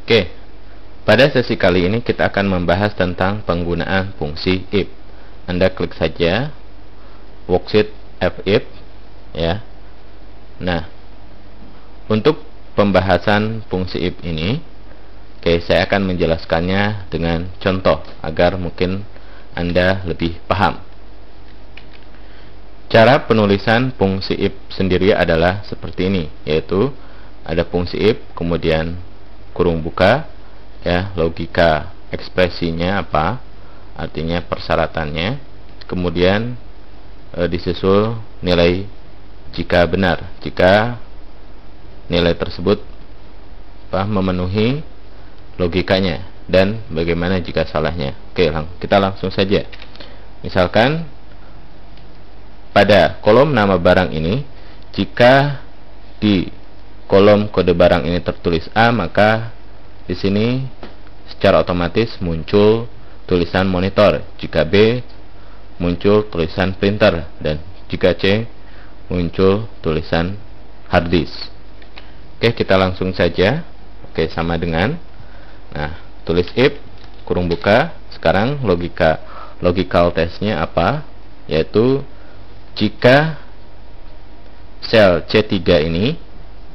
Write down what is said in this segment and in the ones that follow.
Oke, pada sesi kali ini kita akan membahas tentang penggunaan fungsi if. Anda klik saja worksheet if ya. Nah, untuk pembahasan fungsi if ini, saya akan menjelaskannya dengan contoh agar mungkin Anda lebih paham. Cara penulisan fungsi if sendiri adalah seperti ini, yaitu ada fungsi if, kemudian kurung buka, ya, logika ekspresinya apa, artinya persyaratannya, kemudian disusul nilai jika benar, jika nilai tersebut memenuhi logikanya, dan bagaimana jika salahnya. Oke, kita langsung saja. Misalkan pada kolom nama barang ini, jika di kolom kode barang ini tertulis A, maka di sini secara otomatis muncul tulisan monitor. Jika B, muncul tulisan printer, dan jika C, muncul tulisan hard disk. Oke, kita langsung saja. Oke, sama dengan, nah, tulis if kurung buka. Sekarang logical testnya apa? Yaitu jika sel C3 ini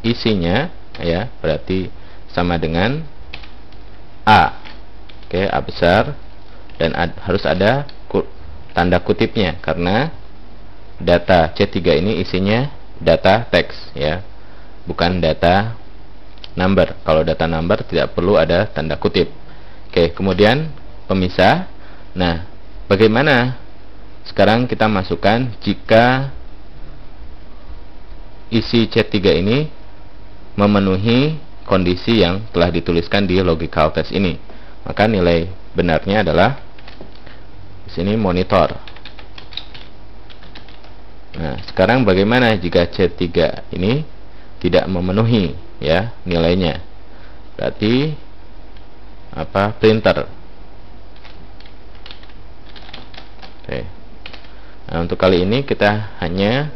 isinya, ya, berarti sama dengan A. Oke, A besar, dan harus ada tanda kutipnya karena data C3 ini isinya data teks, ya, bukan data number. Kalau data number tidak perlu ada tanda kutip. Oke, kemudian pemisah. Nah, bagaimana sekarang kita masukkan jika isi C3 ini memenuhi kondisi yang telah dituliskan di logical test ini? Maka nilai benarnya adalah di sini monitor. Nah, sekarang bagaimana jika C3 ini tidak memenuhi, ya, nilainya? Berarti apa? Printer. Oke. Nah, untuk kali ini kita hanya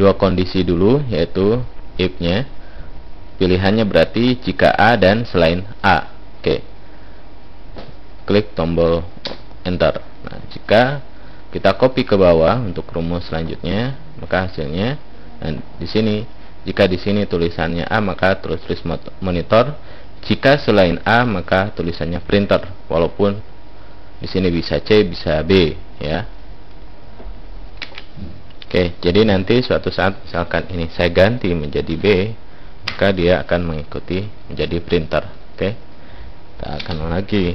dua kondisi dulu, yaitu if-nya. Pilihannya berarti jika A dan selain A. Oke. Klik tombol enter. Nah, jika kita copy ke bawah untuk rumus selanjutnya, maka hasilnya, dan di sini, jika di sini tulisannya A, maka tulis monitor. Jika selain A, maka tulisannya printer. Walaupun di sini bisa C, bisa B, ya. Oke, jadi nanti suatu saat misalkan ini saya ganti menjadi B, maka dia akan mengikuti menjadi printer. Oke, kita akan lagi.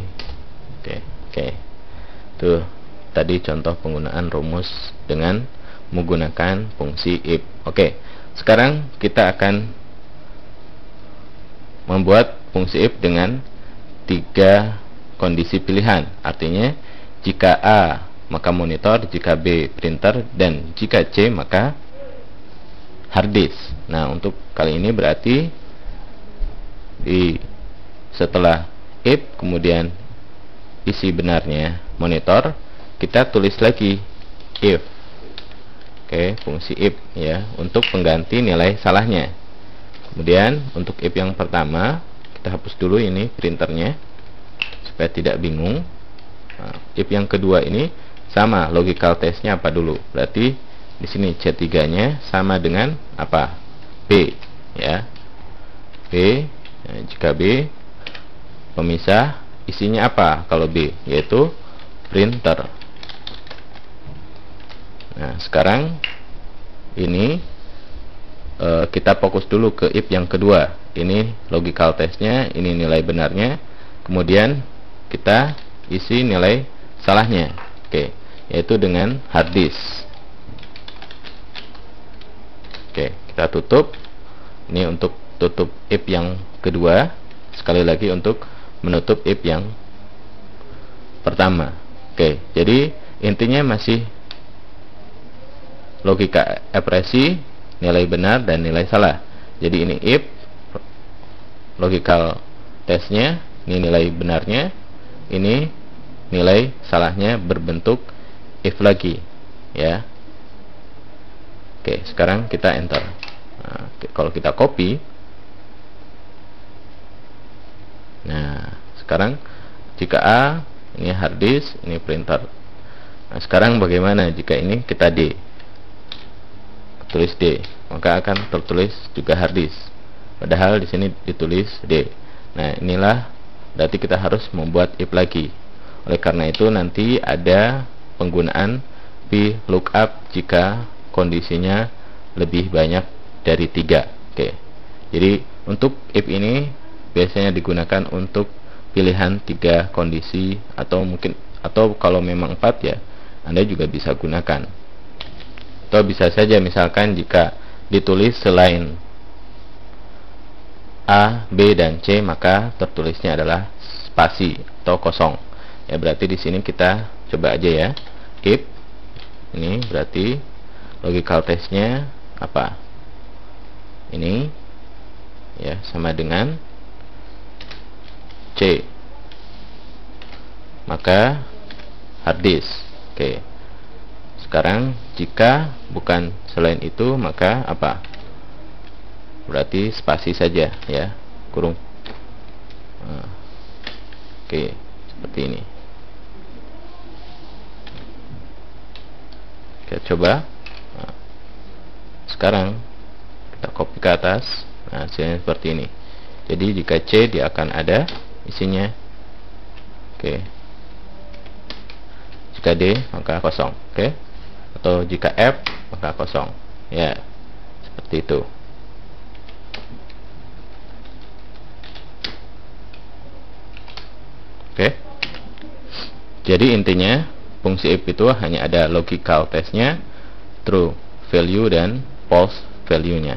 Oke. Tuh, tadi contoh penggunaan rumus dengan menggunakan fungsi if. Oke, sekarang kita akan membuat fungsi if dengan 3 kondisi pilihan. Artinya jika A maka monitor, jika B printer, dan jika C maka hard disk. Nah, untuk kali ini berarti setelah if kemudian isi benarnya monitor, kita tulis lagi if. Oke, fungsi if, ya, untuk pengganti nilai salahnya. Kemudian untuk if yang pertama kita hapus dulu ini printernya supaya tidak bingung. Nah, if yang kedua ini sama, logical testnya apa dulu? Berarti di sini C3-nya sama dengan apa? B, ya. B. Nah, jika B, pemisah isinya apa kalau B? Yaitu printer. Nah, sekarang ini kita fokus dulu ke if yang kedua. Ini logical testnya, ini nilai benarnya. Kemudian kita isi nilai salahnya. Oke, yaitu dengan hard disk. Oke, kita tutup. Ini untuk tutup if yang kedua. Sekali lagi untuk menutup if yang pertama. Oke, jadi intinya masih logika ekspresi, nilai benar dan nilai salah. Jadi ini if, logical testnya, ini nilai benarnya, ini nilai salahnya berbentuk if lagi, ya. Oke, sekarang kita enter. Nah, kalau kita copy, sekarang jika A ini hard disk, ini printer. Nah, sekarang bagaimana jika ini kita D, tulis D, maka akan tertulis juga hard disk, padahal di sini ditulis D. Nah, inilah berarti kita harus membuat if lagi. Oleh karena itu nanti ada penggunaan VLOOKUP jika kondisinya lebih banyak dari 3. Oke. Jadi untuk if ini biasanya digunakan untuk pilihan 3 kondisi, atau kalau memang 4 ya Anda juga bisa gunakan. Atau bisa saja misalkan jika ditulis selain A, B dan C, maka tertulisnya adalah spasi atau kosong. Ya, berarti di sini kita coba aja ya. If ini berarti logical testnya apa? Ini ya sama dengan C, maka hard disk. Oke. Sekarang jika bukan selain itu, maka apa? Berarti spasi saja ya, kurung. Oke, seperti ini. Kita coba. Nah, sekarang kita copy ke atas. Nah, hasilnya seperti ini. Jadi jika C, dia akan ada isinya. Oke. Jika D, maka kosong. Oke. Atau jika F, maka kosong. Ya, seperti itu. Oke. Jadi intinya fungsi if itu hanya ada logical testnya, true value dan false value-nya.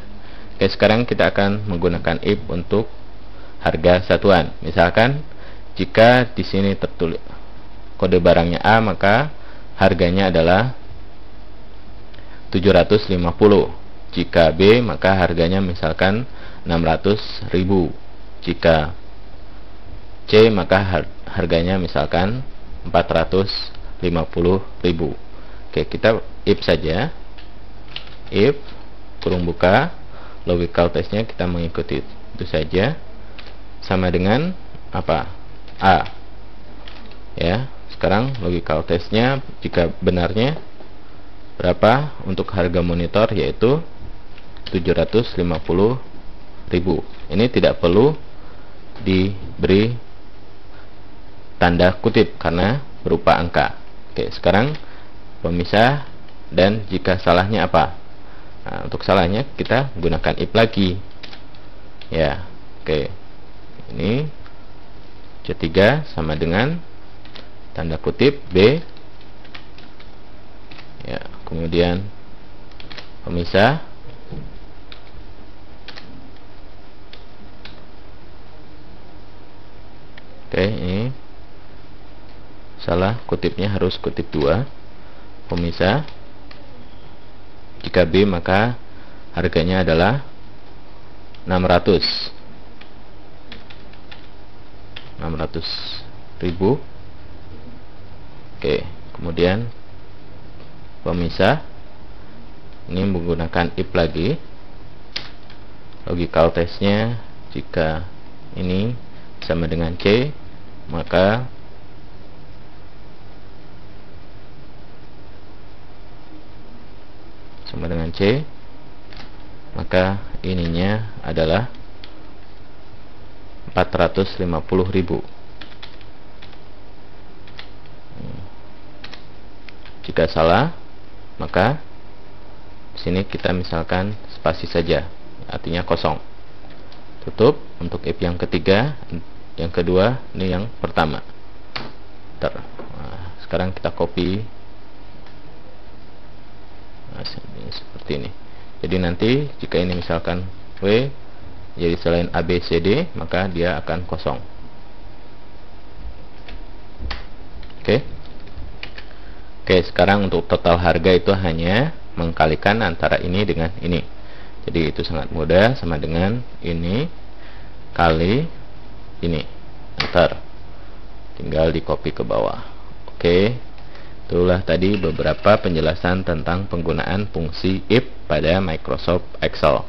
Oke, sekarang kita akan menggunakan if untuk harga satuan. Misalkan jika di sini tertulis kode barangnya A, maka harganya adalah 750. Jika B, maka harganya misalkan 600.000. Jika C, maka harganya misalkan 450.000. Oke, kita if saja. If kurung buka, logical testnya kita mengikuti itu saja, sama dengan apa? A. Ya, sekarang logical testnya jika benarnya berapa untuk harga monitor, yaitu 750.000. Ini tidak perlu diberi tanda kutip karena berupa angka. Oke, sekarang pemisah, dan jika salahnya apa? Nah, untuk salahnya kita gunakan if lagi. Ya, oke. Ini C3 sama dengan tanda kutip B. Ya, kemudian pemisah. Oke, ini salah, kutipnya harus kutip 2. Pemisah. Jika B, maka harganya adalah 600.000. Oke, kemudian pemisah. Ini menggunakan if lagi. Logical testnya jika ini sama dengan C, maka sama dengan C, maka ininya adalah 450.000. Jika salah, maka sini kita misalkan spasi saja, artinya kosong. Tutup untuk if yang ketiga, yang kedua, ini yang pertama. Nah, sekarang kita copy. Nah, seperti ini. Jadi nanti jika ini misalkan W, jadi selain A, B, C, D, maka dia akan kosong. Oke. Oke, sekarang untuk total harga itu hanya mengkalikan antara ini dengan ini. Jadi itu sangat mudah, sama dengan ini kali ini. Enter. Tinggal di copy ke bawah. Oke. Itulah tadi beberapa penjelasan tentang penggunaan fungsi if pada Microsoft Excel.